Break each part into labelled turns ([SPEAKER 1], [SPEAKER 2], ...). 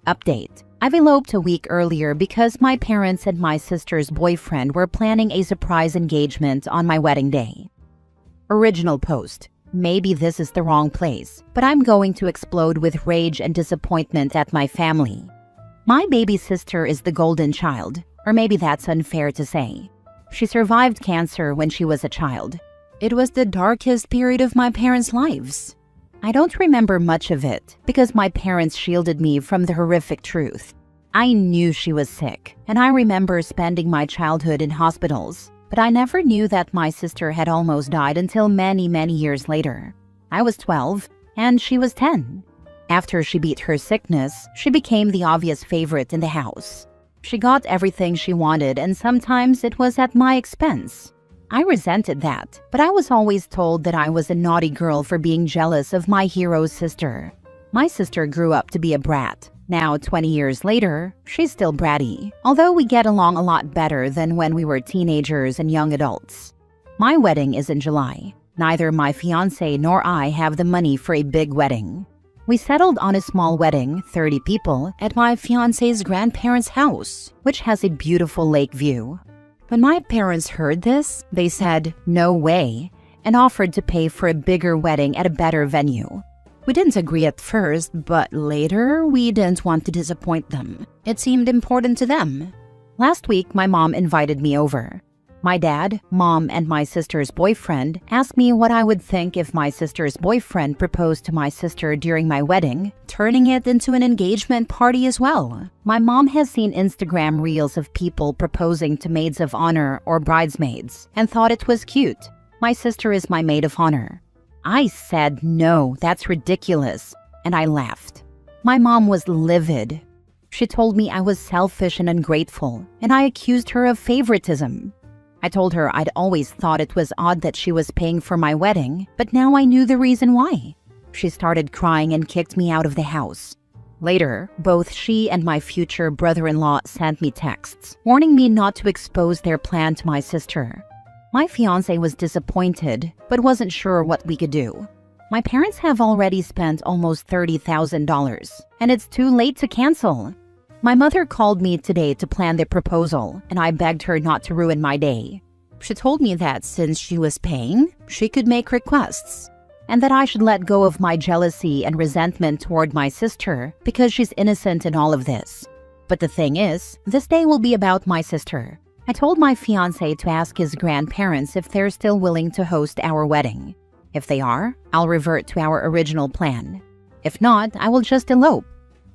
[SPEAKER 1] Update. I've eloped a week earlier because my parents and my sister's boyfriend were planning a surprise engagement on my wedding day. Original post. Maybe this is the wrong place, but I'm going to explode with rage and disappointment at my family. My baby sister is the golden child, or maybe that's unfair to say. She survived cancer when she was a child. It was the darkest period of my parents' lives. I don't remember much of it because my parents shielded me from the horrific truth. I knew she was sick, and I remember spending my childhood in hospitals, but I never knew that my sister had almost died until many years later. I was 12, and she was 10. After she beat her sickness, she became the obvious favorite in the house. She got everything she wanted, and sometimes it was at my expense. I resented that, but I was always told that I was a naughty girl for being jealous of my hero's sister. My sister grew up to be a brat. Now, 20 years later, she's still bratty, although we get along a lot better than when we were teenagers and young adults. My wedding is in July. Neither my fiancé nor I have the money for a big wedding. We settled on a small wedding, 30 people, at my fiancé's grandparents' house, which has a beautiful lake view. When my parents heard this, they said, "No way," and offered to pay for a bigger wedding at a better venue. We didn't agree at first, but later we didn't want to disappoint them. It seemed important to them. Last week, my mom invited me over. My dad, mom, and my sister's boyfriend asked me what I would think if my sister's boyfriend proposed to my sister during my wedding, turning it into an engagement party as well. My mom has seen Instagram reels of people proposing to maids of honor or bridesmaids and thought it was cute. My sister is my maid of honor. I said, "No, that's ridiculous," and I laughed. My mom was livid. She told me I was selfish and ungrateful, and I accused her of favoritism. I told her I'd always thought it was odd that she was paying for my wedding, but now I knew the reason why. She started crying and kicked me out of the house. Later, both she and my future brother-in-law sent me texts, warning me not to expose their plan to my sister. My fiancé was disappointed, but wasn't sure what we could do. My parents have already spent almost $30,000, and it's too late to cancel. My mother called me today to plan the proposal, and I begged her not to ruin my day. She told me that since she was paying, she could make requests, and that I should let go of my jealousy and resentment toward my sister because she's innocent in all of this. But the thing is, this day will be about my sister. I told my fiancé to ask his grandparents if they're still willing to host our wedding. If they are, I'll revert to our original plan. If not, I will just elope.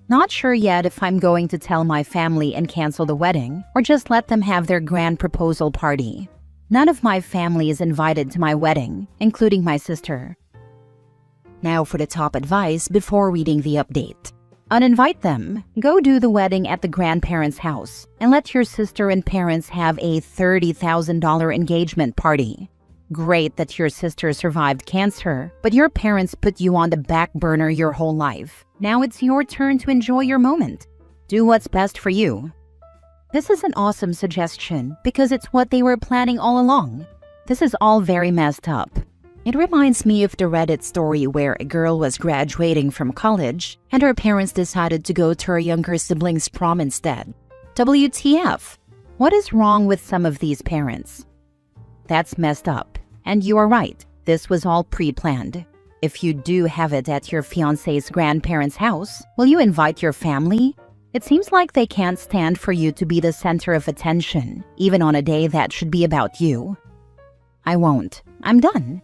[SPEAKER 1] Not sure yet if I'm going to tell my family and cancel the wedding or just let them have their grand proposal party. None of my family is invited to my wedding, including my sister. Now for the top advice before reading the update. Uninvite them. Go do the wedding at the grandparents' house and let your sister and parents have a $30,000 engagement party. Great that your sister survived cancer, but your parents put you on the back burner your whole life. Now it's your turn to enjoy your moment. Do what's best for you. This is an awesome suggestion because it's what they were planning all along. This is all very messed up. It reminds me of the Reddit story where a girl was graduating from college and her parents decided to go to her younger sibling's prom instead. WTF? What is wrong with some of these parents? That's messed up. And you are right, this was all pre-planned. If you do have it at your fiancé's grandparents' house, will you invite your family? It seems like they can't stand for you to be the center of attention, even on a day that should be about you. I won't. I'm done.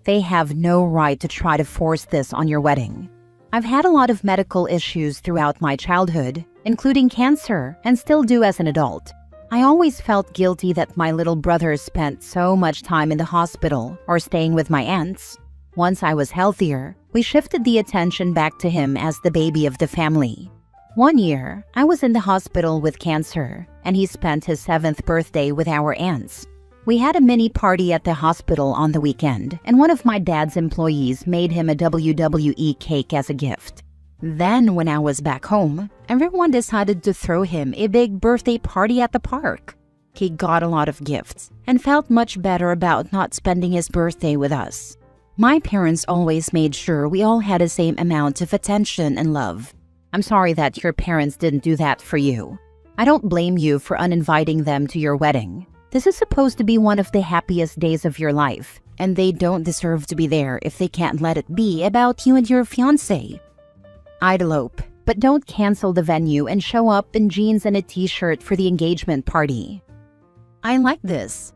[SPEAKER 1] They have no right to try to force this on your wedding. I've had a lot of medical issues throughout my childhood, including cancer, and still do as an adult. I always felt guilty that my little brother spent so much time in the hospital or staying with my aunts. Once I was healthier, we shifted the attention back to him as the baby of the family. One year, I was in the hospital with cancer, and he spent his 7th birthday with our aunts. We had a mini party at the hospital on the weekend, and one of my dad's employees made him a WWE cake as a gift. Then, when I was back home, everyone decided to throw him a big birthday party at the park. He got a lot of gifts and felt much better about not spending his birthday with us. My parents always made sure we all had the same amount of attention and love. I'm sorry that your parents didn't do that for you. I don't blame you for uninviting them to your wedding. This is supposed to be one of the happiest days of your life, and they don't deserve to be there if they can't let it be about you and your fiancé. I'd elope, but don't cancel the venue and show up in jeans and a t-shirt for the engagement party. I like this.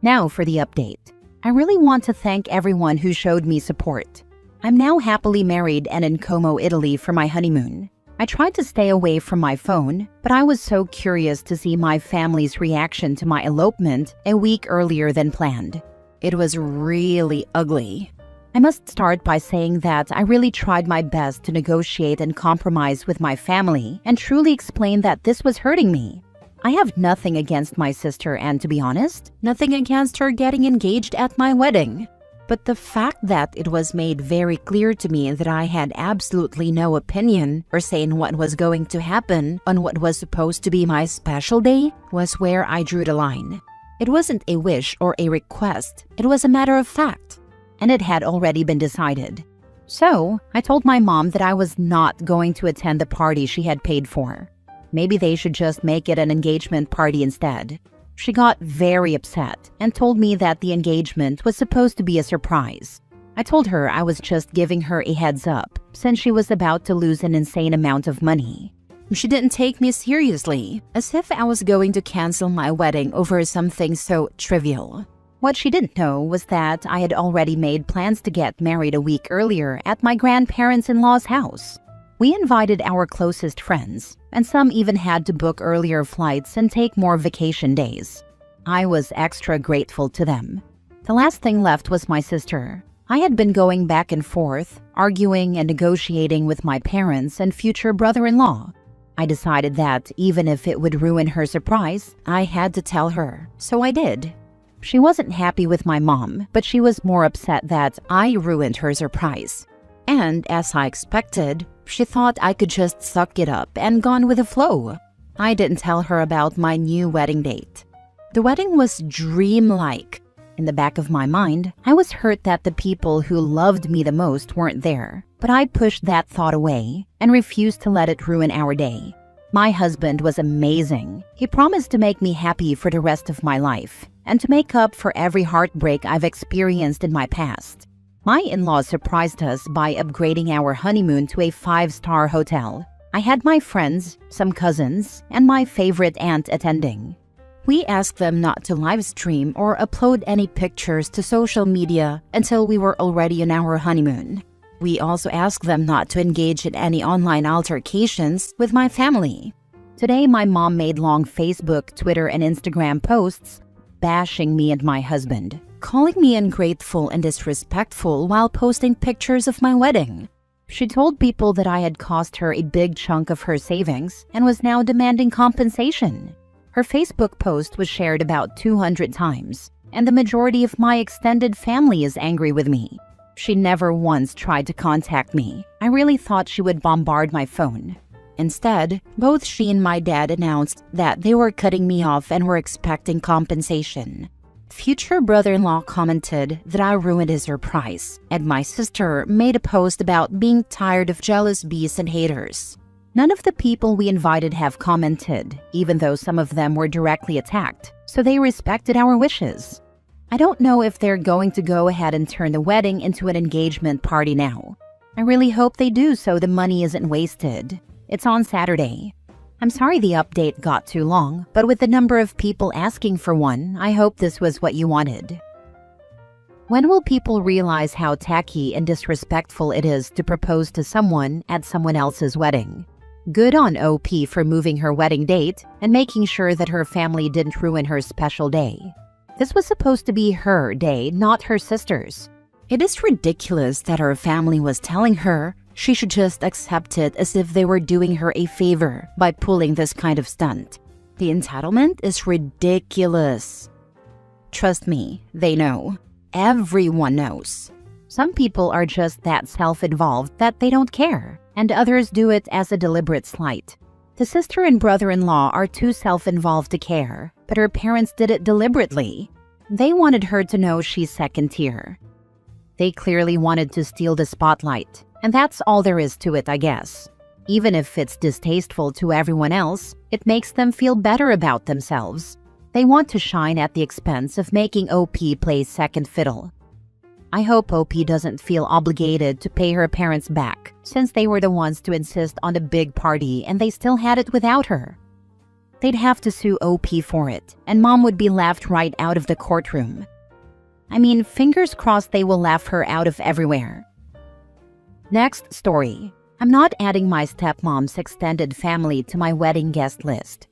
[SPEAKER 1] Now for the update. I really want to thank everyone who showed me support. I'm now happily married and in Como, Italy for my honeymoon. I tried to stay away from my phone, but I was so curious to see my family's reaction to my elopement a week earlier than planned. It was really ugly. I must start by saying that I really tried my best to negotiate and compromise with my family and truly explain that this was hurting me. I have nothing against my sister and, to be honest, nothing against her getting engaged at my wedding. But the fact that it was made very clear to me that I had absolutely no opinion or say in what was going to happen on what was supposed to be my special day was where I drew the line. It wasn't a wish or a request, it was a matter of fact, and it had already been decided. So, I told my mom that I was not going to attend the party she had paid for. Maybe they should just make it an engagement party instead. She got very upset and told me that the engagement was supposed to be a surprise. I told her I was just giving her a heads up since she was about to lose an insane amount of money. She didn't take me seriously, as if I was going to cancel my wedding over something so trivial. What she didn't know was that I had already made plans to get married a week earlier at my grandparents-in-law's house. We invited our closest friends, and some even had to book earlier flights and take more vacation days. I was extra grateful to them. The last thing left was my sister. I had been going back and forth, arguing and negotiating with my parents and future brother-in-law. I decided that even if it would ruin her surprise, I had to tell her, so I did. She wasn't happy with my mom, but she was more upset that I ruined her surprise. And as I expected, she thought I could just suck it up and gone with the flow. I didn't tell her about my new wedding date. The wedding was dreamlike. In the back of my mind, I was hurt that the people who loved me the most weren't there, but I pushed that thought away and refused to let it ruin our day. My husband was amazing. He promised to make me happy for the rest of my life and to make up for every heartbreak I've experienced in my past. My in-laws surprised us by upgrading our honeymoon to a 5-star hotel. I had my friends, some cousins, and my favorite aunt attending. We asked them not to live stream or upload any pictures to social media until we were already on our honeymoon. We also asked them not to engage in any online altercations with my family. Today, my mom made long Facebook, Twitter, and Instagram posts bashing me and my husband, calling me ungrateful and disrespectful while posting pictures of my wedding. She told people that I had cost her a big chunk of her savings and was now demanding compensation. Her Facebook post was shared about 200 times, and the majority of my extended family is angry with me. She never once tried to contact me. I really thought she would bombard my phone. Instead, both she and my dad announced that they were cutting me off and were expecting compensation. Future brother-in-law commented that I ruined his surprise, and my sister made a post about being tired of jealous bees and haters. None of the people we invited have commented, even though some of them were directly attacked, so they respected our wishes. I don't know if they're going to go ahead and turn the wedding into an engagement party now. I really hope they do so the money isn't wasted. It's on Saturday. I'm sorry the update got too long, but with the number of people asking for one, I hope this was what you wanted. When will people realize how tacky and disrespectful it is to propose to someone at someone else's wedding? Good on OP for moving her wedding date and making sure that her family didn't ruin her special day. This was supposed to be her day, not her sister's. It is ridiculous that her family was telling her she should just accept it as if they were doing her a favor by pulling this kind of stunt. The entitlement is ridiculous. Trust me, they know. Everyone knows. Some people are just that self-involved that they don't care, and others do it as a deliberate slight. The sister and brother-in-law are too self-involved to care, but her parents did it deliberately. They wanted her to know she's second tier. They clearly wanted to steal the spotlight, and that's all there is to it, I guess. Even if it's distasteful to everyone else, it makes them feel better about themselves. They want to shine at the expense of making OP play second fiddle. I hope OP doesn't feel obligated to pay her parents back, since they were the ones to insist on a big party and they still had it without her. They'd have to sue OP for it, and Mom would be laughed right out of the courtroom. I mean, fingers crossed they will laugh her out of everywhere. Next story. I'm not adding my stepmom's extended family to my wedding guest list.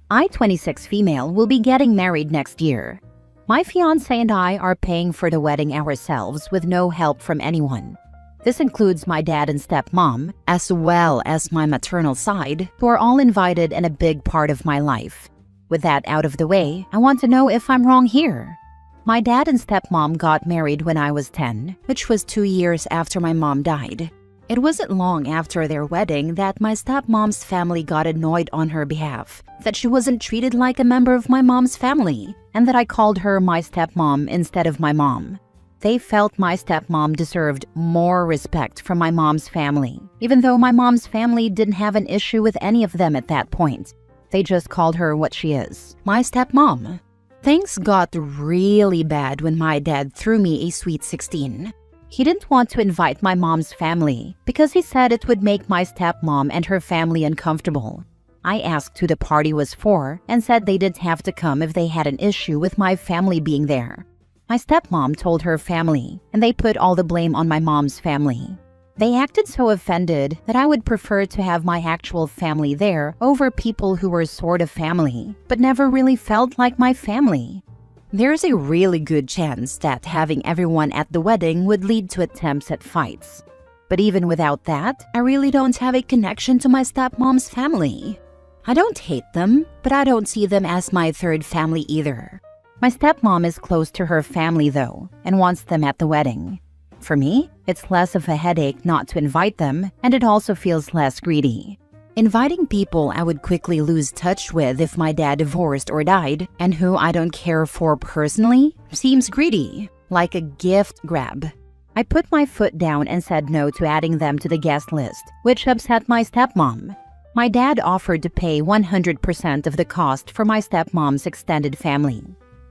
[SPEAKER 1] I, 26 female, will be getting married next year. My fiancé and I are paying for the wedding ourselves with no help from anyone. This includes my dad and stepmom, as well as my maternal side, who are all invited and a big part of my life. With that out of the way, I want to know if I'm wrong here. My dad and stepmom got married when I was 10, which was 2 years after my mom died. It wasn't long after their wedding that my stepmom's family got annoyed on her behalf, that she wasn't treated like a member of my mom's family, and that I called her my stepmom instead of my mom. They felt my stepmom deserved more respect from my mom's family, even though my mom's family didn't have an issue with any of them at that point. They just called her what she is, my stepmom. Things got really bad when my dad threw me a sweet 16. He didn't want to invite my mom's family because he said it would make my stepmom and her family uncomfortable. I asked who the party was for and said they didn't have to come if they had an issue with my family being there. My stepmom told her family, and they put all the blame on my mom's family. They acted so offended that I would prefer to have my actual family there over people who were sort of family, but never really felt like my family. There's a really good chance that having everyone at the wedding would lead to attempts at fights. But even without that, I really don't have a connection to my stepmom's family. I don't hate them, but I don't see them as my third family either. My stepmom is close to her family though, and wants them at the wedding. For me, it's less of a headache not to invite them, and it also feels less greedy. Inviting people I would quickly lose touch with if my dad divorced or died, and who I don't care for personally, seems greedy, like a gift grab. I put my foot down and said no to adding them to the guest list, which upset my stepmom. My dad offered to pay 100% of the cost for my stepmom's extended family.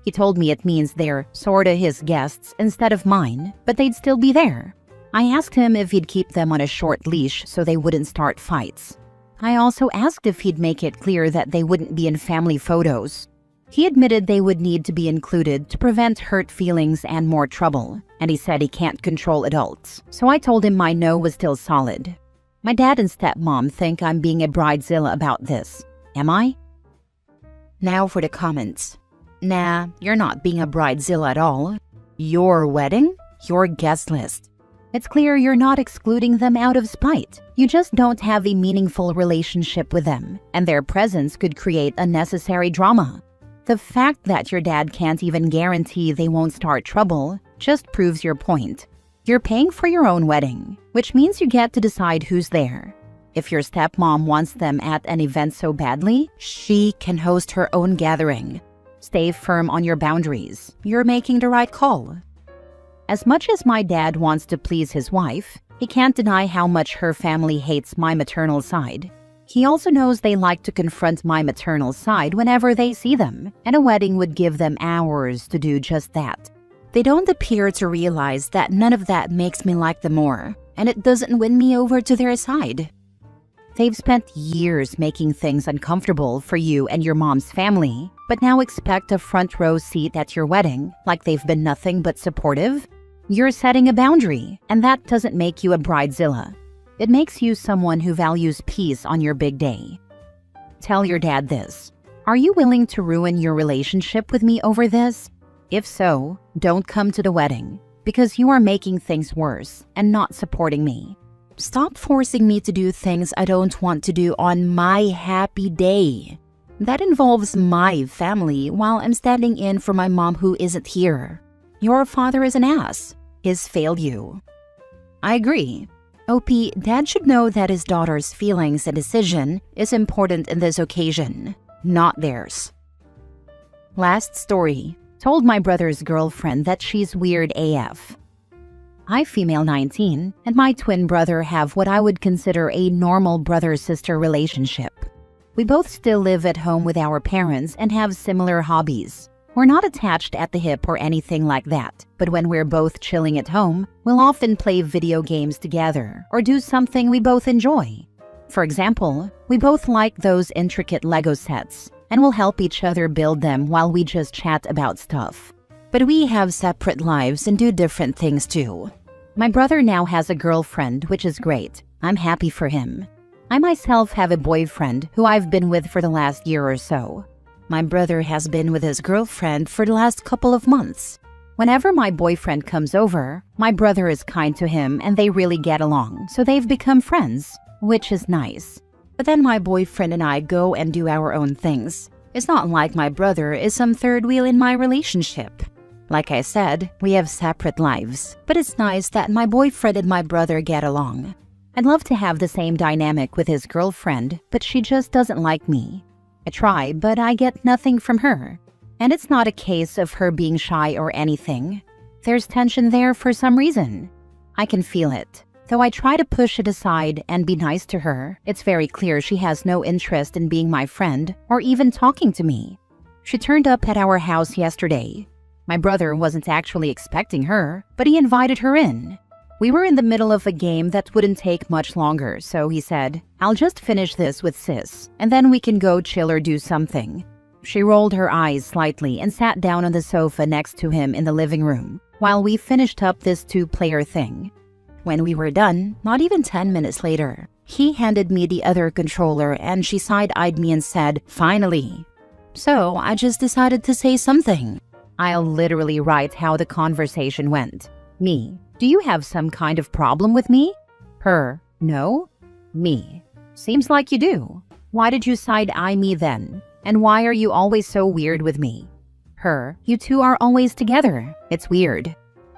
[SPEAKER 1] He told me it means they're sorta his guests instead of mine, but they'd still be there. I asked him if he'd keep them on a short leash so they wouldn't start fights. I also asked if he'd make it clear that they wouldn't be in family photos. He admitted they would need to be included to prevent hurt feelings and more trouble, and he said he can't control adults, so I told him my no was still solid. My dad and stepmom think I'm being a bridezilla about this. Am I? Now for the comments. Nah, you're not being a bridezilla at all. Your wedding? Your guest list. It's clear you're not excluding them out of spite. You just don't have a meaningful relationship with them, and their presence could create unnecessary drama. The fact that your dad can't even guarantee they won't start trouble just proves your point. You're paying for your own wedding, which means you get to decide who's there. If your stepmom wants them at an event so badly, she can host her own gathering. Stay firm on your boundaries. You're making the right call. As much as my dad wants to please his wife, he can't deny how much her family hates my maternal side. He also knows they like to confront my maternal side whenever they see them, and a wedding would give them hours to do just that. They don't appear to realize that none of that makes me like them more, and it doesn't win me over to their side. They've spent years making things uncomfortable for you and your mom's family, but now expect a front row seat at your wedding like they've been nothing but supportive? You're setting a boundary, and that doesn't make you a bridezilla. It makes you someone who values peace on your big day. Tell your dad this. Are you willing to ruin your relationship with me over this? If so, don't come to the wedding, because you are making things worse and not supporting me. Stop forcing me to do things I don't want to do on my happy day. That involves my family while I'm standing in for my mom who isn't here. Your father is an ass. He's failed you. I agree. OP, Dad should know that his daughter's feelings and decision is important in this occasion, not theirs. Last story. Told my brother's girlfriend that she's weird AF. I, female 19, and my twin brother have what I would consider a normal brother-sister relationship. We both still live at home with our parents and have similar hobbies. We're not attached at the hip or anything like that, but when we're both chilling at home, we'll often play video games together or do something we both enjoy. For example, we both like those intricate Lego sets, and we'll help each other build them while we just chat about stuff. But we have separate lives and do different things too. My brother now has a girlfriend, which is great. I'm happy for him. I myself have a boyfriend who I've been with for the last year or so. My brother has been with his girlfriend for the last couple of months. Whenever my boyfriend comes over, my brother is kind to him and they really get along, so they've become friends, which is nice. But then my boyfriend and I go and do our own things. It's not like my brother is some third wheel in my relationship. Like I said, we have separate lives, but it's nice that my boyfriend and my brother get along. I'd love to have the same dynamic with his girlfriend, but she just doesn't like me. I try, but I get nothing from her. And it's not a case of her being shy or anything. There's tension there for some reason. I can feel it. Though I try to push it aside and be nice to her, it's very clear she has no interest in being my friend or even talking to me. She turned up at our house yesterday. My brother wasn't actually expecting her, but he invited her in. We were in the middle of a game that wouldn't take much longer, so he said, "I'll just finish this with sis, and then we can go chill or do something." She rolled her eyes slightly and sat down on the sofa next to him in the living room, while we finished up this two-player thing. When we were done, not even 10 minutes later, he handed me the other controller and she side-eyed me and said, "Finally." So I just decided to say something. I'll literally write how the conversation went. Me: "Do you have some kind of problem with me?" Her: "No." Me: "Seems like you do. Why did you side-eye me then? And why are you always so weird with me?" Her: "You two are always together. It's weird."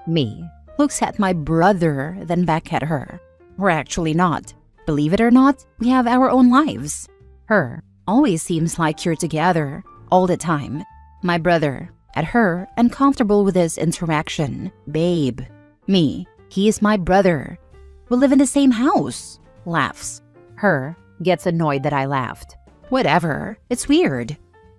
[SPEAKER 1] Me: looks at my brother, then back at her. "We're actually not. Believe it or not, we have our own lives." Her: "Always seems like you're together. All the time." My brother: at her, uncomfortable with this interaction. "Babe." Me: "He is my brother. We live in the same house." Laughs. Her: gets annoyed that I laughed. "Whatever, it's weird."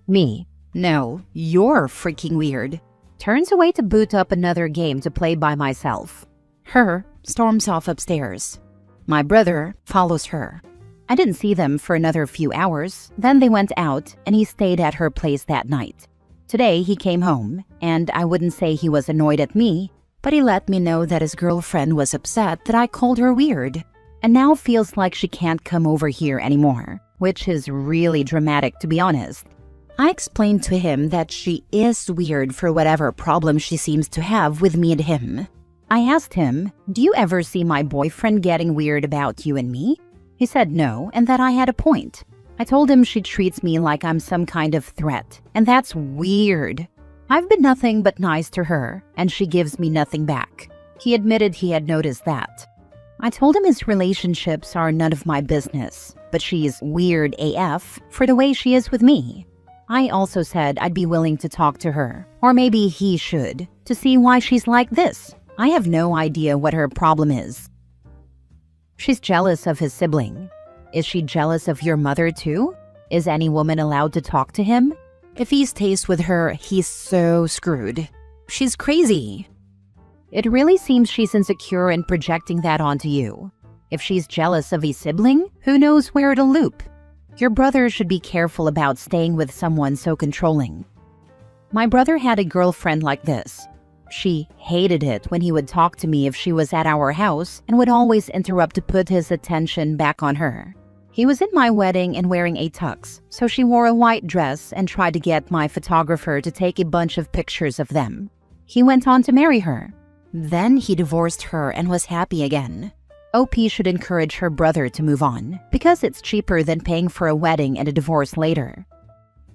[SPEAKER 1] Me: "No, you're freaking weird." Turns away to boot up another game to play by myself. Her: storms off upstairs. My brother follows her. I didn't see them for another few hours. Then they went out and he stayed at her place that night. Today he came home, and I wouldn't say he was annoyed at me, but he let me know that his girlfriend was upset that I called her weird, and now feels like she can't come over here anymore, which is really dramatic to be honest. I explained to him that she is weird for whatever problem she seems to have with me and him. I asked him, "Do you ever see my boyfriend getting weird about you and me?" He said no, and that I had a point. I told him she treats me like I'm some kind of threat, and that's weird. I've been nothing but nice to her, and she gives me nothing back. He admitted he had noticed that. I told him his relationships are none of my business, but she's weird AF for the way she is with me. I also said I'd be willing to talk to her, or maybe he should, to see why she's like this. I have no idea what her problem is. She's jealous of his sibling. Is she jealous of your mother too? Is any woman allowed to talk to him? If he stays with her, he's so screwed. She's crazy. It really seems she's insecure and projecting that onto you. If she's jealous of a sibling, who knows where it'll loop? Your brother should be careful about staying with someone so controlling. My brother had a girlfriend like this. She hated it when he would talk to me if she was at our house and would always interrupt to put his attention back on her. He was in my wedding and wearing a tux, so she wore a white dress and tried to get my photographer to take a bunch of pictures of them. He went on to marry her. Then he divorced her and was happy again. OP should encourage her brother to move on, because it's cheaper than paying for a wedding and a divorce later.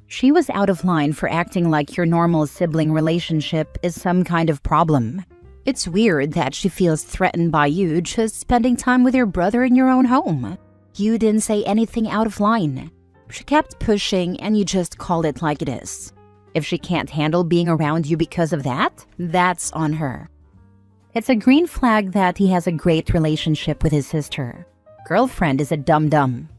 [SPEAKER 1] She was out of line for acting like your normal sibling relationship is some kind of problem. It's weird that she feels threatened by you just spending time with your brother in your own home. You didn't say anything out of line. She kept pushing and you just called it like it is. If she can't handle being around you because of that, that's on her. It's a green flag that he has a great relationship with his sister. Girlfriend is a dum-dum.